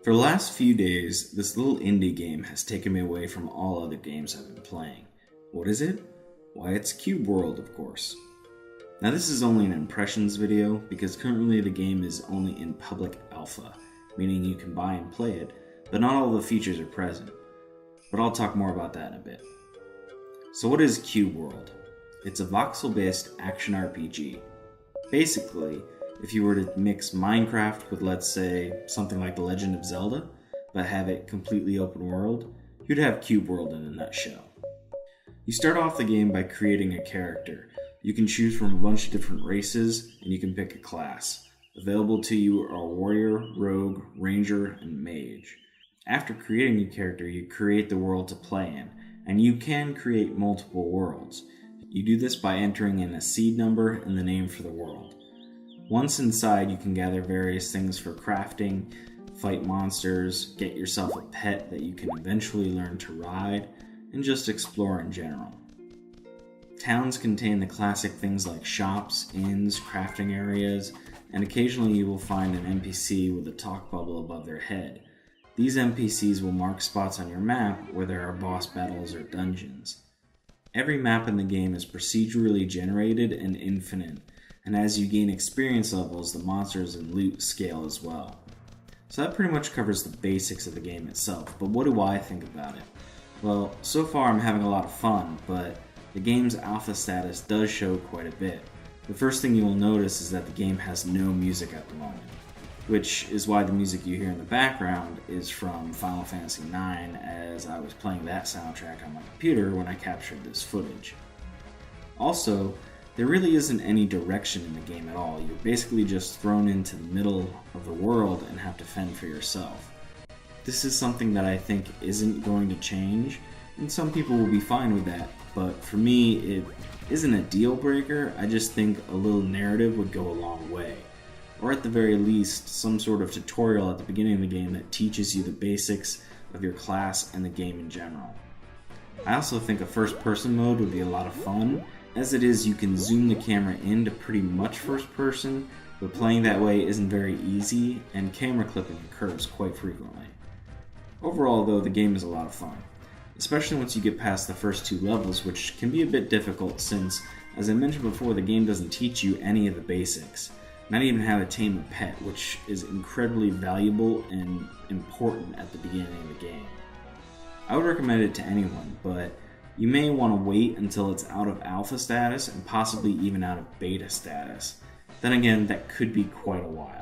For the last few days, this little indie game has taken me away from all other games I've been playing. What is it? Why, it's Cube World, of course. Now this is only an impressions video because currently the game is only in public alpha, meaning you can buy and play it, but not all the features are present. But I'll talk more about that in a bit. So what is Cube World? It's a voxel-based action RPG. Basically, if you were to mix Minecraft with, let's say, something like The Legend of Zelda, but have it completely open world, you'd have Cube World in a nutshell. You start off the game by creating a character. You can choose from a bunch of different races, and you can pick a class. Available to you are Warrior, Rogue, Ranger, and Mage. After creating your character, you create the world to play in, and you can create multiple worlds. You do this by entering in a seed number and the name for the world. Once inside, you can gather various things for crafting, fight monsters, get yourself a pet that you can eventually learn to ride, and just explore in general. Towns contain the classic things like shops, inns, crafting areas, and occasionally you will find an NPC with a talk bubble above their head. These NPCs will mark spots on your map where there are boss battles or dungeons. Every map in the game is procedurally generated and infinite, and as you gain experience levels, the monsters and loot scale as well. So that pretty much covers the basics of the game itself, but what do I think about it? Well, so far I'm having a lot of fun, but the game's alpha status does show quite a bit. The first thing you will notice is that the game has no music at the moment, which is why the music you hear in the background is from Final Fantasy IX, as I was playing that soundtrack on my computer when I captured this footage. Also, there really isn't any direction in the game at all. You're basically just thrown into the middle of the world and have to fend for yourself. This is something that I think isn't going to change, and some people will be fine with that, but for me it isn't a deal breaker. I just think a little narrative would go a long way. Or at the very least, some sort of tutorial at the beginning of the game that teaches you the basics of your class and the game in general. I also think a first-person mode would be a lot of fun. As it is, you can zoom the camera into pretty much first person, but playing that way isn't very easy, and camera clipping occurs quite frequently. Overall, though, the game is a lot of fun, especially once you get past the first two levels, which can be a bit difficult since, as I mentioned before, the game doesn't teach you any of the basics. Not even how to tame a pet, which is incredibly valuable and important at the beginning of the game. I would recommend it to anyone, but you may want to wait until it's out of alpha status and possibly even out of beta status. Then again, that could be quite a while.